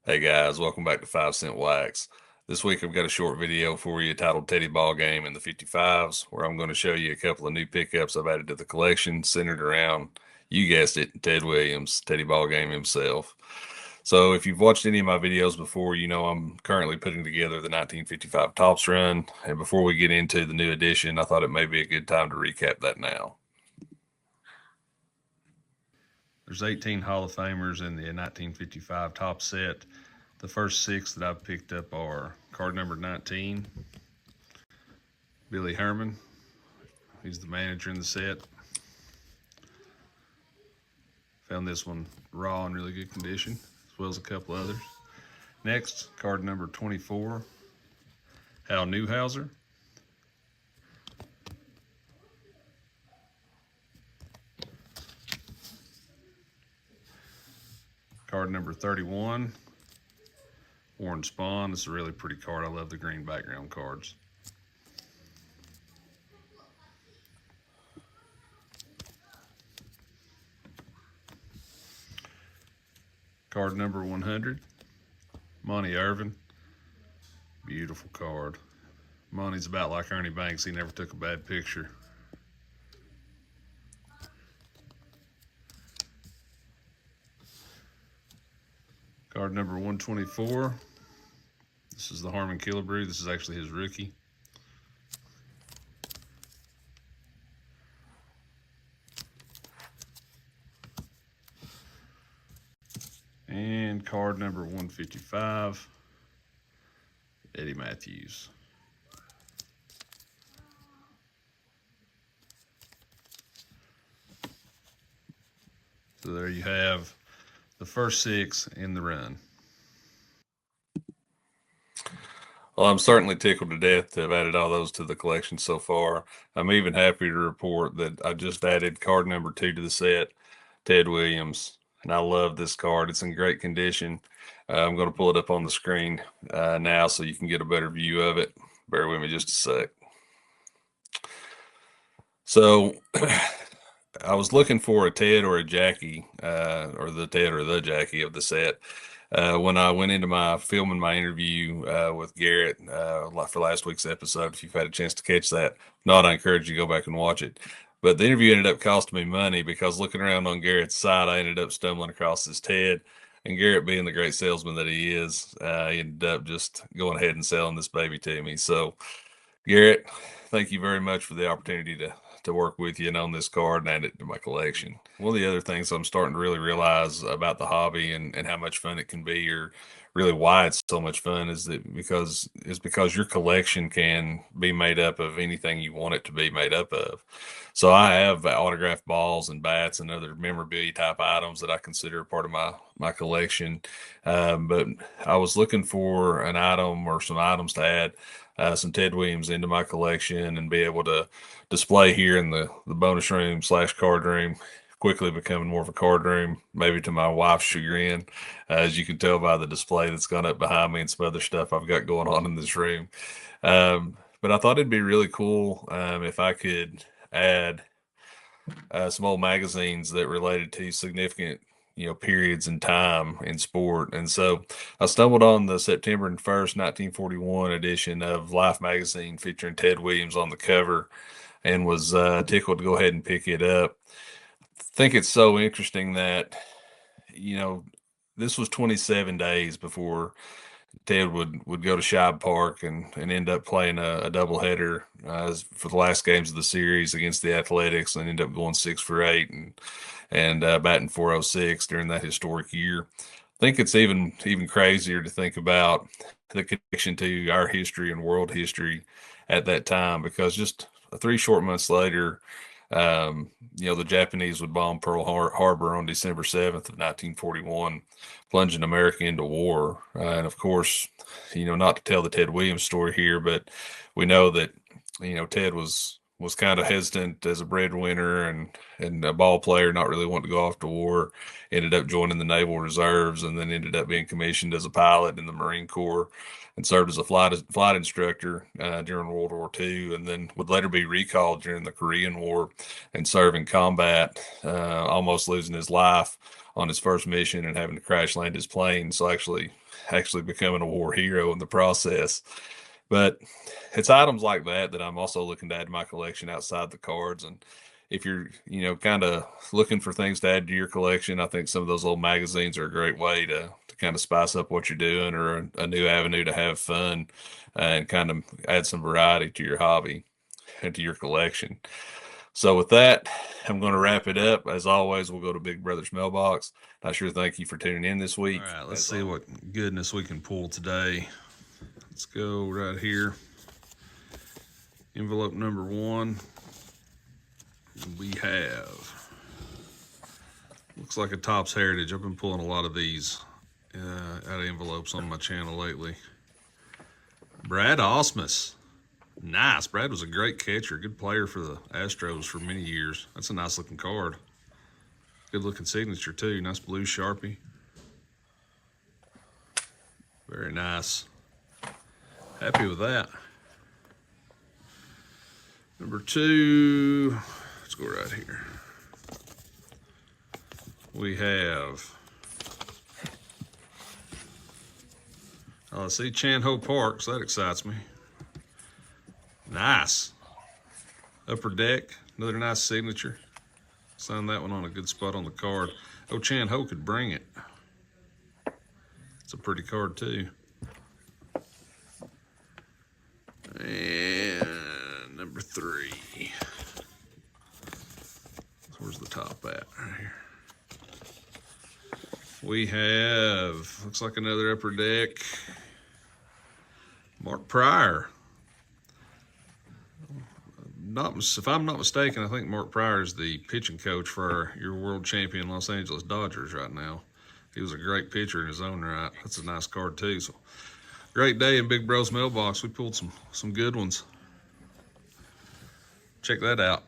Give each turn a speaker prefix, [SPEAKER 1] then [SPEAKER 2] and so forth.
[SPEAKER 1] Hey guys, welcome back to 5 Cent Wax. This week I've got a short video for you titled Teddy Ballgame in the 55s, where I'm going to show you a couple of new pickups I've added to the collection centered around, you guessed it, Ted Williams, Teddy Ballgame himself. So if you've watched any of my videos before, you know I'm currently putting together the 1955 Topps run. And before we get into the new edition, I thought it may be a good time to recap that now. There's 18 Hall of Famers in the 1955 Topps set. The first 6 that I've picked up are card number 19, Billy Herman. He's the manager in the set. Found this one raw in really good condition, as well as a couple others. Next, card number 24, Hal Newhouser. Card number 31, Warren Spahn. This is a really pretty card. I love the green background cards. Card number 100, Monty Irvin. Beautiful card. Monty's about like Ernie Banks. He never took a bad picture. Card number 124. This is the Harmon Killebrew. This is actually his rookie. And card number 155, Eddie Matthews. So there you have the first 6 in the run. Well, I'm certainly tickled to death to have added all those to the collection so far. I'm even happy to report that I just added card number 2 to the set, Ted Williams. And I love this card. It's in great condition. I'm going to pull it up on the screen now so you can get a better view of it. Bear with me just a sec. So I was looking for a Ted or a Jackie, or the Ted or the Jackie of the set. When I went into filming my interview with Garrett for last week's episode, if you've had a chance to catch that, if not, I encourage you to go back and watch it. But the interview ended up costing me money because looking around on Garrett's side, I ended up stumbling across this Ted. And Garrett, being the great salesman that he is, he ended up just going ahead and selling this baby to me. So, Garrett, thank you very much for the opportunity to work with you and own this card and add it to my collection. One of the other things I'm starting to really realize about the hobby and how much fun it can be, or really why it's so much fun, is because your collection can be made up of anything you want it to be made up of. So I have autographed balls and bats and other memorabilia type items that I consider part of my collection. But I was looking for an item or some items to add some Ted Williams into my collection and be able to display here in the bonus room / card room, quickly becoming more of a card room, maybe to my wife's chagrin, as you can tell by the display that's gone up behind me and some other stuff I've got going on in this room. But I thought it'd be really cool if I could add some old magazines that related to significant periods in time in sport. And so I stumbled on the September 1st, 1941 edition of Life magazine featuring Ted Williams on the cover, and was tickled to go ahead and pick it up. I think it's so interesting that, this was 27 days before Ted would go to Shibe Park and end up playing a doubleheader for the last games of the series against the Athletics, and end up going 6 for 8 and batting .406 during that historic year. I think it's even crazier to think about the connection to our history and world history at that time, because just 3 short months later, the Japanese would bomb Pearl Harbor on December 7th of 1941, plunging America into war. And of course, not to tell the Ted Williams story here, but we know that, Ted was kind of hesitant as a breadwinner and a ball player, not really wanting to go off to war. Ended up joining the Naval Reserves, and then ended up being commissioned as a pilot in the Marine Corps, and served as a flight instructor during World War II, and then would later be recalled during the Korean War and serve in combat, almost losing his life on his first mission and having to crash land his plane. So actually actually becoming a war hero in the process. But it's items like that that I'm also looking to add to my collection outside the cards. And if you're, kind of looking for things to add to your collection, I think some of those little magazines are a great way to kind of spice up what you're doing, or a new avenue to have fun, and kind of add some variety to your hobby and to your collection. So with that, I'm going to wrap it up. As always, we'll go to Big Brother's mailbox. I sure thank you for tuning in this week.
[SPEAKER 2] All right, let's see what goodness we can pull today. Let's go right here. Envelope number 1. We have, looks like a Topps Heritage. I've been pulling a lot of these out of envelopes on my channel lately. Brad Ausmus. Nice. Brad was a great catcher, good player for the Astros for many years. That's a nice looking card. Good looking signature too. Nice blue Sharpie. Very nice. Happy with that. Number 2. Let's go right here. We have, see Chan Ho Park, so that excites me. Nice. Upper Deck, another nice signature. Sign that one on a good spot on the card. Oh, Chan Ho could bring it. It's a pretty card too. And number 3. Where's the top at? Right here. We have, looks like another Upper Deck. Mark Pryor. If I'm not mistaken, I think Mark Pryor is the pitching coach for your world champion Los Angeles Dodgers right now. He was a great pitcher in his own right. That's a nice card too. So great day in Big Bro's mailbox. We pulled some good ones. Check that out.